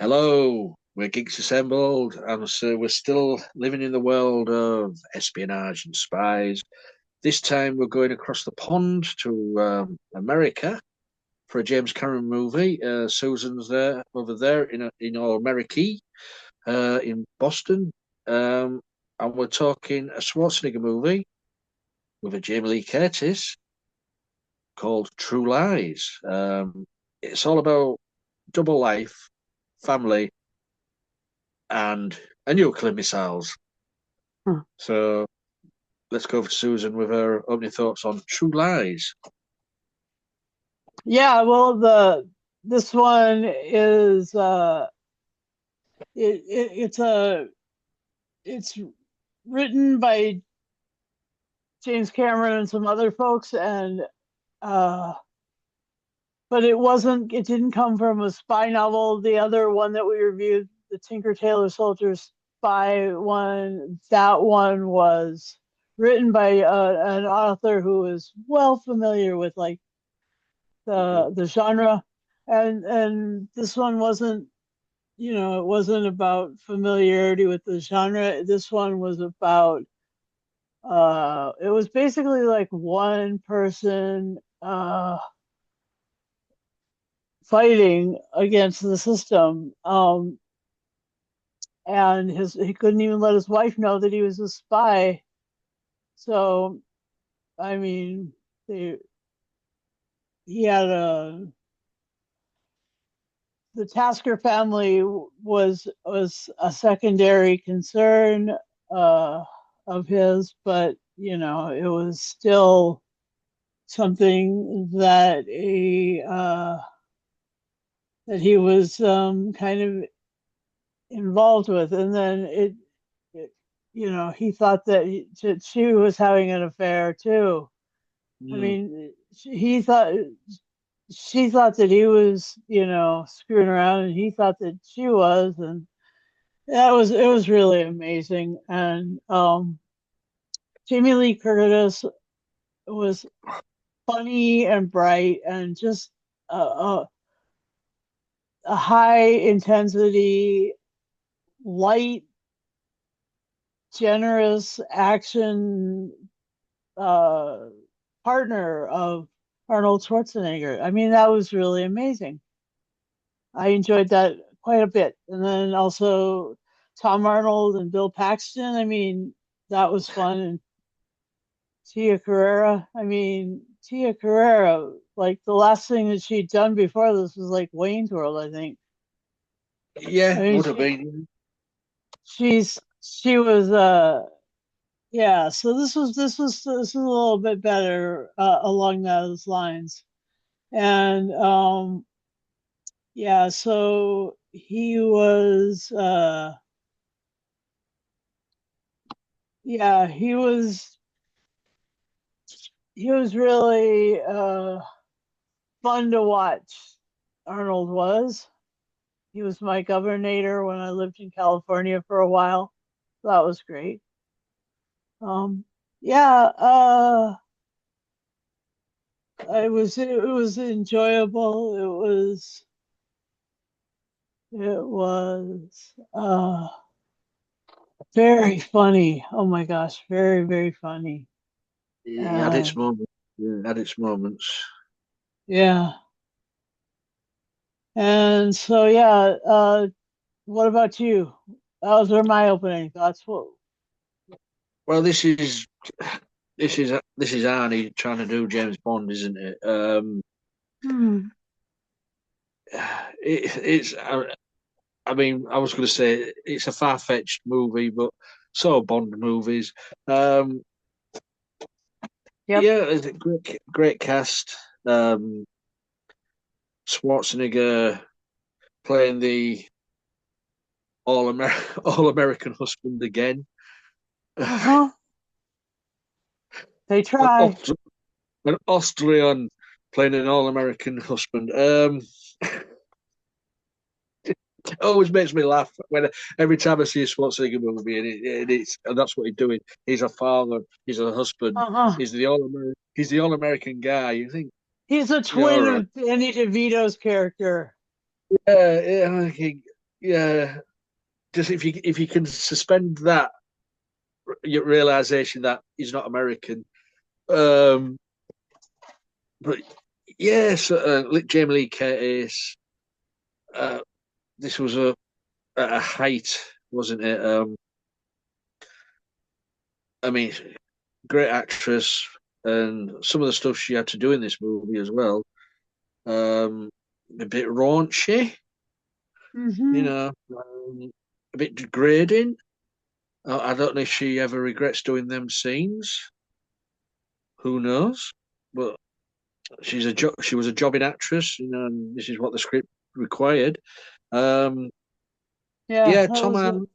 Hello, we're geeks assembled, and so we're still living in the world of espionage and spies. This time we're going across the pond to America for a James Cameron movie. Susan's there over there in All America in Boston, um, and we're talking a Schwarzenegger movie with a Jamie Lee Curtis called True Lies. It's all about double life, family, and a nuclear missiles. Hmm. So let's go for Susan with her opening thoughts on True Lies. Yeah, well, the this one is it's written by James Cameron and some other folks, and uh but it didn't come from a spy novel. The other one that we reviewed, the Tinker Tailor Soldier spy one, that one was written by an author who is well familiar with like the genre, and this one wasn't, it wasn't about familiarity with the genre. This one was about it was basically like one person fighting against the system. And he couldn't even let his wife know that he was a spy. So I mean, they, he had a the Tasker family was a secondary concern uh, of his, but it was still something that he was kind of involved with, and then it he thought that she was having an affair too. I Mm. mean, he thought she thought that he was, screwing around, and he thought that she was, and it was really amazing. And Jamie Lee Curtis was funny and bright and just a high intensity, light, generous action uh, partner of Arnold Schwarzenegger. I mean, that was really amazing. I enjoyed that quite a bit. And then also Tom Arnold and Bill Paxton. I mean, that was fun. And Tia Carrera. I mean, Tia Carrera, like the last thing that she'd done before this was like Wayne's World, I think. I Yeah, mean, would have been. she was yeah, so this was a little bit better along those lines. And yeah, so yeah, he was really fun to watch. Arnold was. He was my governor when I lived in California for a while. That was great. Um, yeah, it was enjoyable. It was very funny. Oh my gosh, very, very funny. It had Uh, its moments. Yeah, it had its moments. yeah. And so yeah, what about you? Those are my opening thoughts. Well, Well, this is Arnie trying to do James Bond, isn't it? hmm. It's. I mean, I was going to say it's a far-fetched movie, but so are Bond movies. Um, Yep. yeah, it's a great cast. Um, Schwarzenegger playing the all American husband again. Uh-huh. They An, try. Aust- an Austrian playing an all American husband. It always makes me laugh when every time I see a Schwarzenegger movie, and that's what he's doing. He's a father, he's a husband, Uh-huh. he's the all American guy. You think, He's a yeah, all twin right, of Danny DeVito's character. yeah, yeah. yeah, just if you can suspend that your realization that he's not American. Um, but yes, Jamie Lee Curtis. Uh, this was at a height, wasn't it? I mean, great actress, and some of the stuff she had to do in this movie as well. Um, a bit raunchy, you Mm-hmm. know, a bit degrading. I don't know if she ever regrets doing them scenes. Who knows? But she was a jobbing actress, and this is what the script required. Um, Yeah, yeah, that was a,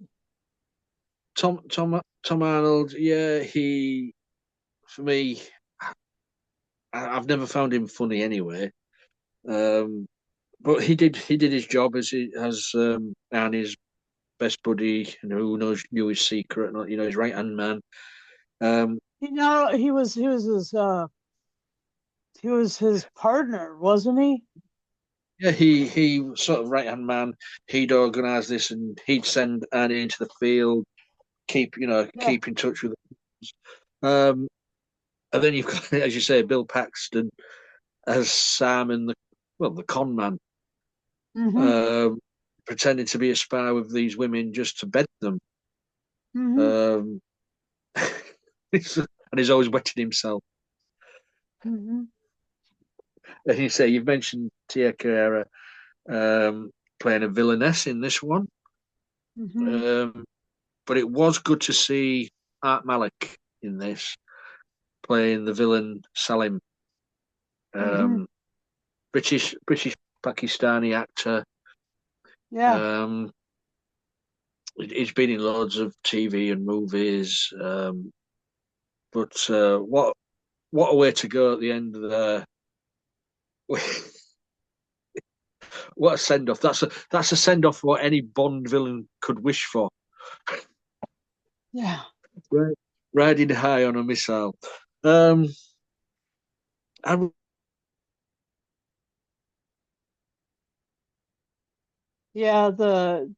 Tom Arnold. Yeah, he for me, I've never found him funny anyway. Um, but he did his job as Arnie's best buddy, and who knew his secret, his right hand man. Um, he was his partner, wasn't he? yeah, he sort of right hand man. He'd organise this, and he'd send Arnie into the field, Yeah. keep in touch with. Um, and then you've got, as you say, Bill Paxton as Sam and the con man, Mm-hmm. um, pretending to be a spy with these women just to bed them. Mm-hmm. Um, and he's always wetting himself. Mm-hmm. As you say, you've mentioned Tia Carrera um, playing a villainess in this one, Mm-hmm. um, but it was good to see Art Malik in this playing the villain Salim, Mm-hmm. um, British Pakistani actor. Yeah. Um, he's been in loads of TV and movies, but what a way to go at the end of the what a send off. That's a send off what any Bond villain could wish for. Yeah. Right. Riding high on a missile. Um, I, Yeah, the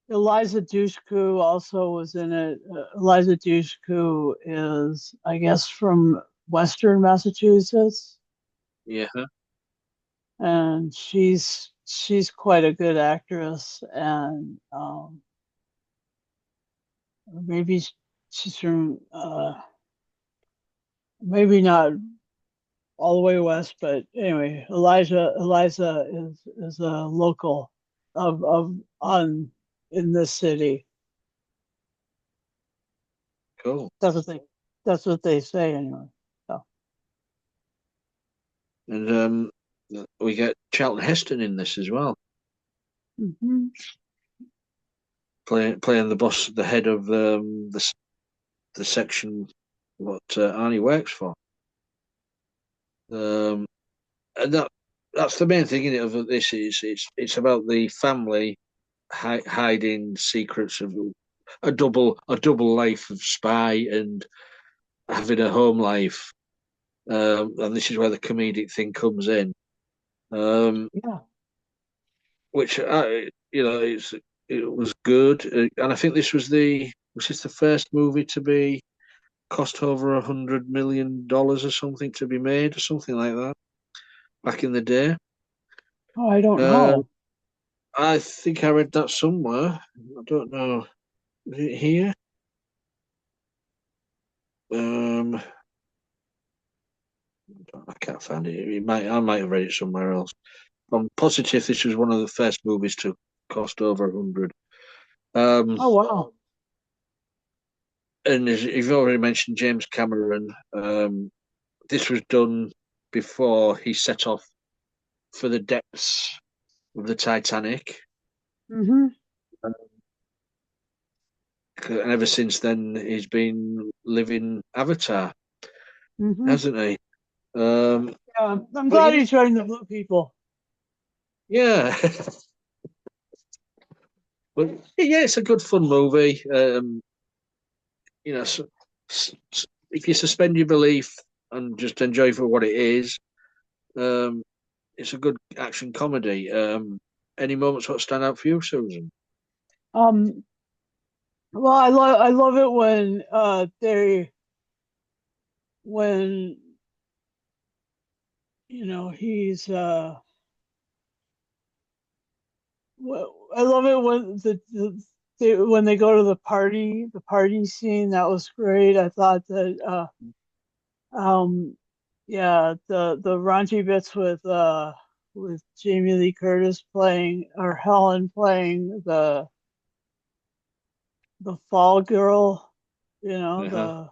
Eliza Dushku also was in it. Eliza Dushku is, I guess, from Western Massachusetts, yeah, and she's quite a good actress, and maybe she's from maybe not all the way west, but anyway, Eliza is a local of on in this city. cool. That's what they that's what they say anyway. So. And we get Charlton Heston in this as well, Hmm. playing the boss, the head of the section what Arnie works for. Um, and that's the main thing in it of this is it's about the family hiding secrets of a double life of spy and having a home life. And this is where the comedic thing comes in. Um, Yeah. which it was good, and I think this the first movie to be cost over $100 million or something to be made or something like that back in the day. Oh, I don't Uh, know. I think I read that somewhere. I don't know. Is it here? Um, I can't find it. I might have read it somewhere else. I'm positive this was one of the first movies to cost over 100. Um, Oh, wow. and as you've already mentioned, James Cameron. This was done before he set off for the depths of the Titanic. Hmm. And ever since then, he's been living Avatar, Hmm. hasn't he? Um, Yeah, I'm but glad yeah, he's joined the blue people. yeah, but yeah, it's a good fun movie. You know, if you suspend your belief and just enjoy for what it is, um, it's a good action comedy. Any moments what stand out for you, Susan? Um, well, I love it when when he's I love it when when they go to the party scene. That was great. I thought that um yeah, the raunchy bits with Jamie Lee Curtis playing, or Helen playing the fall girl, Uh-huh.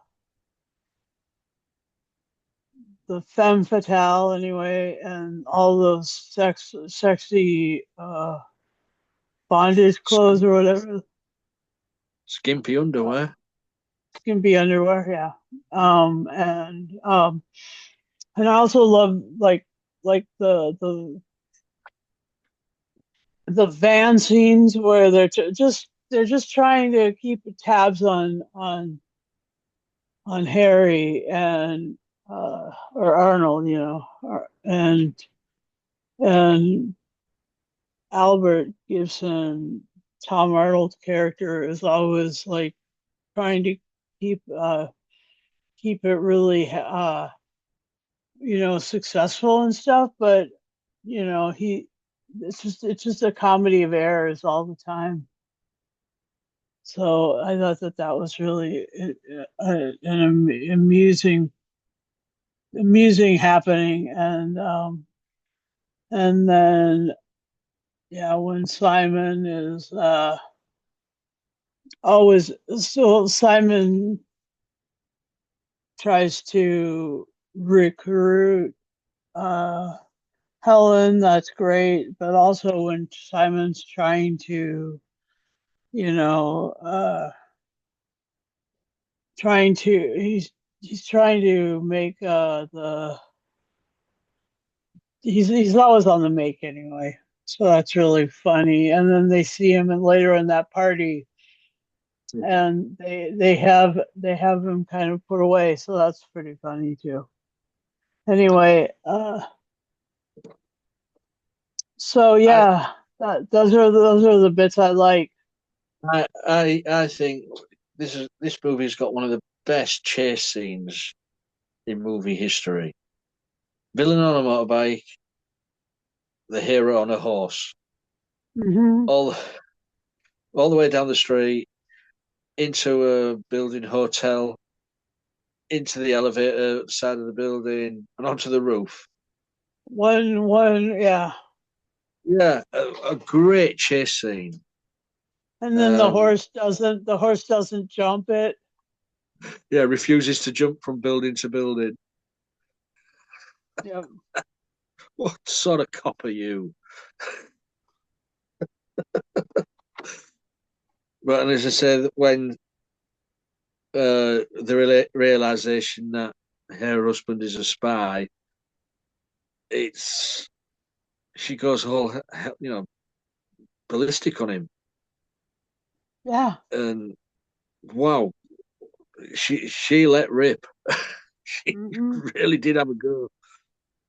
the femme fatale anyway, and all those sexy bondage clothes or whatever. Skimpy Uh, underwear. skimpy underwear, yeah. And I also love like the van scenes where they're just trying to keep tabs on Harry and or Arnold, and Albert Gibson, Tom Arnold's character is always like trying to keep keep it really successful and stuff, but he it's just a comedy of errors all the time. So I thought that that was really an amusing happening. And then yeah, when Simon is always so Simon tries to recruit uh Helen, that's great, but also when Simon's trying to, you know, trying to he's trying to make the he's always on the make anyway. So that's really funny. And then they see him and later in that party, and they have him kind of put away, so that's pretty funny too. Anyway, so I, yeah, those are the bits I like. I think this movie's got one of the best chase scenes in movie history. Villain on a motorbike, the hero on a horse, Hmm. all all the way down the street into a building hotel, into the elevator side of the building, and onto the roof. Yeah. Yeah, a great chase scene. And then Um, the horse doesn't jump it. yeah, refuses to jump from building to building. Yeah. What sort of cop are you? But and as I say, when the realization that her husband is a spy, it's she goes whole ballistic on him, Yeah. and wow, she let rip. She Hmm. really did have a go.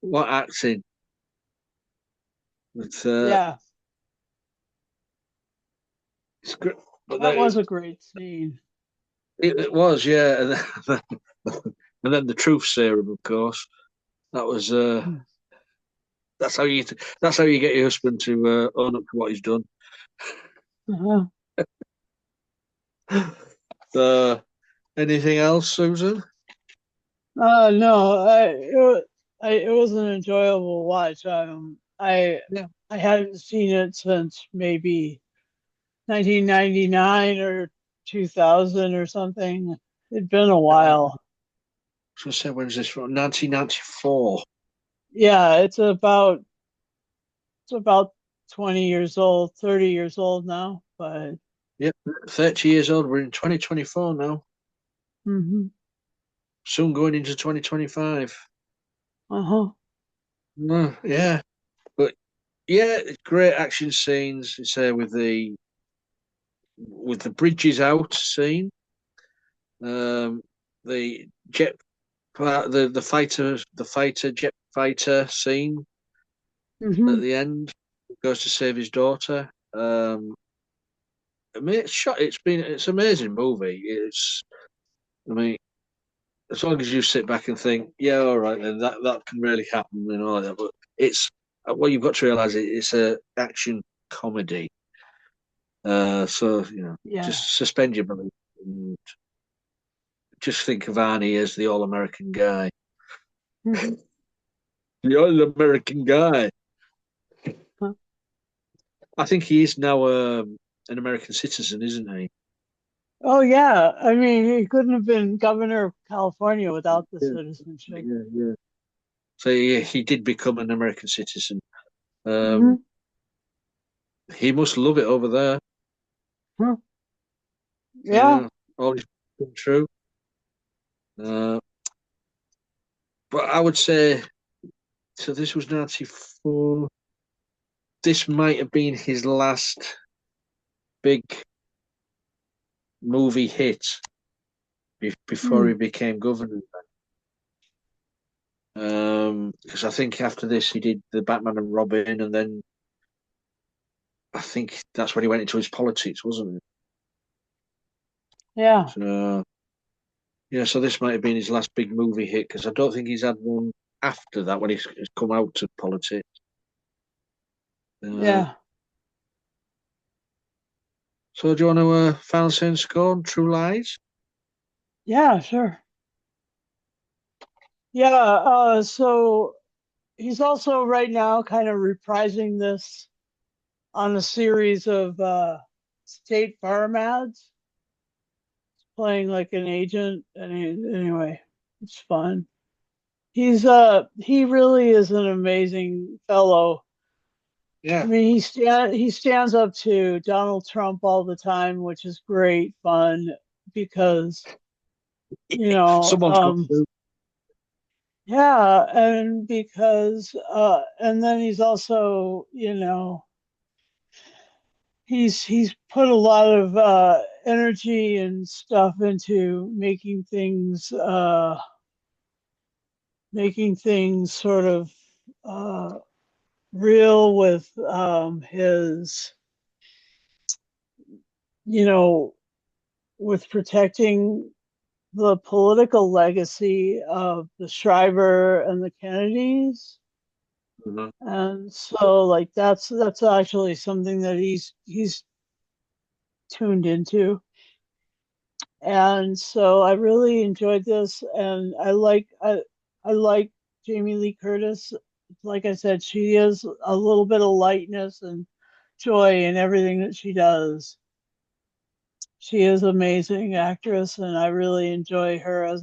What acting! But Yeah. it's great. But That was a great scene. it was, yeah. And then the truth serum, of course. That was that's how that's how you get your husband to own up to what he's done. Uh-huh. So, anything else, Susan? No, it was an enjoyable watch. Yeah. I hadn't seen it since maybe 1999 or 2000 or something. It'd been a while. So say when's this from? 1994. Yeah, it's about 20 years old, 30 years old now, but Yep, 30 years old. We're in 2024 now. mhm. Soon going into 2025. Uh-huh. Yeah, but yeah, great action scenes. Say with the bridges out scene, um, the jet, the fighter jet fighter scene at Hmm. the end. goes to save his daughter. I mean, it's an amazing movie. I mean, as long as you sit back and think, yeah, all right, then that can really happen and all that. But it's what you've got to realize it's a action comedy. So Yeah. just suspend your belief and just think of Arnie as the all-American guy. Mhm. The all-American guy. I think he is now an American citizen, isn't he? Oh yeah. I mean, he couldn't have been governor of California without the Yeah, citizenship. yeah. So he did become an American citizen. Um, Hmm. he must love it over there. You Yeah. know, all is true. Uh, but I would say, so this was 94. This might have been his last big movie hit before Hmm. he became governor. Because I think after this he did the Batman and Robin, and then I think that's when he went into his politics, wasn't it? Yeah. So yeah, so this might have been his last big movie hit because I don't think he's had one after that when he's come out to politics. Uh, Yeah. so do you want to final say score on True Lies? Yeah. Sure. Yeah. So he's also right now kind of reprising this on a series of State Farm ads, playing like an agent. And anyway, it's fun. He really is an amazing fellow. I Yeah. mean, he stands up to Donald Trump all the time, which is great fun because you know, Someone's got to. yeah, and because and then he's also, he's put a lot of energy and stuff into making things sort of uh real with his, you know, with protecting the political legacy of the Shriver and the Kennedys. Mhm. And so like that's actually something that he's tuned into. And so I really enjoyed this, and I like Jamie Lee Curtis. Like I said, she is a little bit of lightness and joy in everything that she does. She is an amazing actress, and I really enjoy her as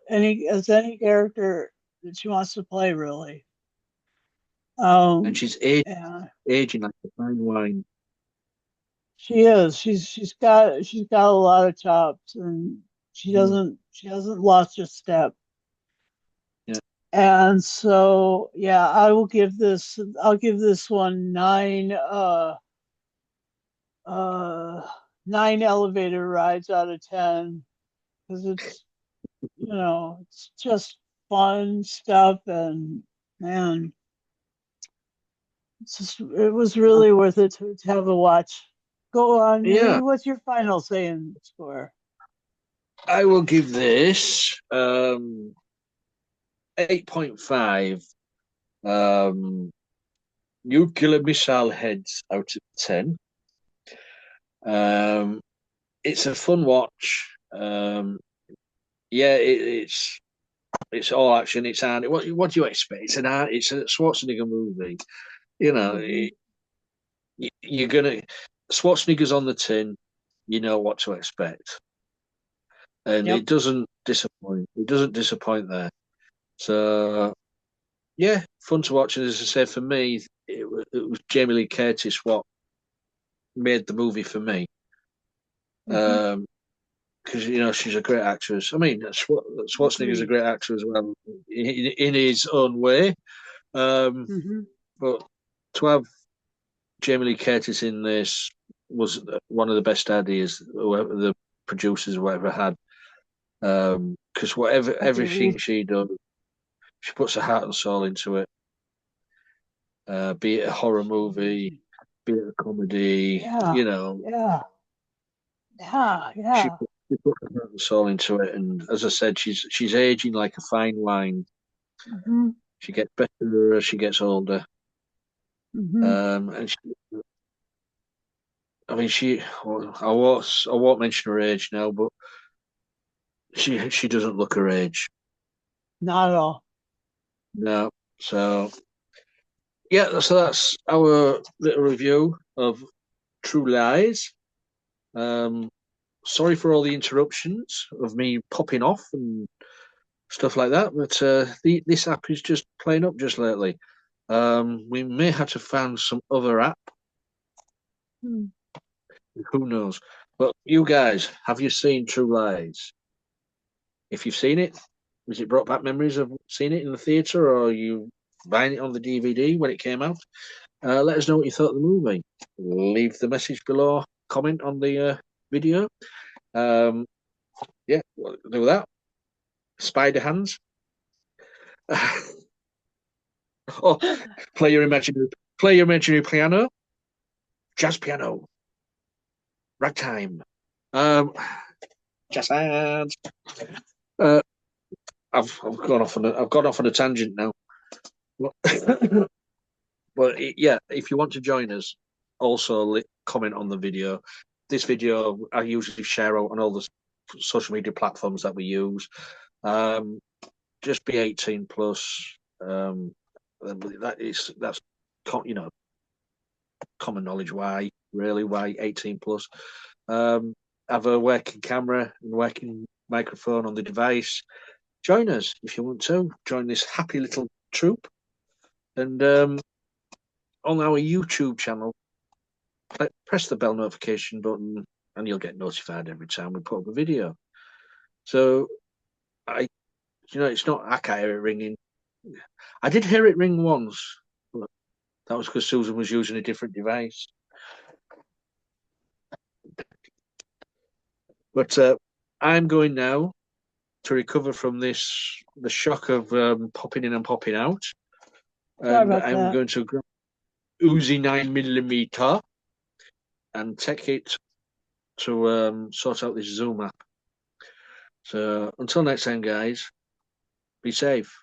any character that she wants to play. Really, And um, yeah, aging like a fine wine. she is. She's got a lot of chops, and Mm. she hasn't lost her step. Yeah. And so, yeah, I'll give this one uh, 9 elevator rides out of 10 because it's just fun stuff. And man, it was really worth it to have a watch. Go on, Yeah. you. What's your final saying score? I will give this 8.5 nuclear missile heads out of 10. Um, it's a fun watch. Yeah, it's all action. It's Arnie. What do you expect? It's a Schwarzenegger movie. You know, Hmm. you're gonna Schwarzenegger's on the tin. You know what to expect, and Yep. it doesn't disappoint. It doesn't disappoint there. So yeah, fun to watch. And as I said, for me, it was Jamie Lee Curtis what made the movie for me. Hmm. Um, because she's a great actress. I mean, Schwarzenegger's a Agreed. great actor as well in his own way. Um, Hmm. but to have Jamie Lee Curtis in this was one of the best ideas whoever the producers or whatever had. Because everything Agreed. she does, she puts her heart and soul into it. be it a horror movie, be it a comedy. Yeah, yeah, yeah, She yeah. she put her heart and soul into it, and as I said, she's aging like a fine wine. Hmm. She gets better as she gets older. Hmm. And I mean, well, I won't mention her age now, but she doesn't look her age. Not at all. No. So yeah, so that's our little review of True Lies. Um, Sorry for all the interruptions of me popping off and stuff like that, but this app is just playing up just lately. We may have to find some other app. Hmm. Who knows? But you guys, have you seen True Lies? If you've seen it, was it brought back memories of seeing it in the theatre, or are you buying it on the DVD when it came out? Let us know what you thought of the movie. Leave the message below, comment on the video. Um, yeah, well, do that. Spider hands. Oh, play your imaginary piano, jazz piano, ragtime. Jazz hands. Uh, I've gone off on a tangent now. But yeah, if you want to join us, also comment on the video. This video I usually share out on all the social media platforms that we use. Um, just be 18 plus. That's you know common knowledge. Why 18 plus? Um, have a working camera and working microphone on the device. Join us if you want to. Join this happy little troop. And on our YouTube channel, press the bell notification button and you'll get notified every time we put up a video. So it's not, I can't hear it ringing. I did hear it ring once, but that was because Susan was using a different device. But I'm going now to recover from the shock of popping in and popping out. Sorry And about I'm that. going to grab Uzi 9mm and take it to sort out this Zoom app. So until next time, guys, be safe.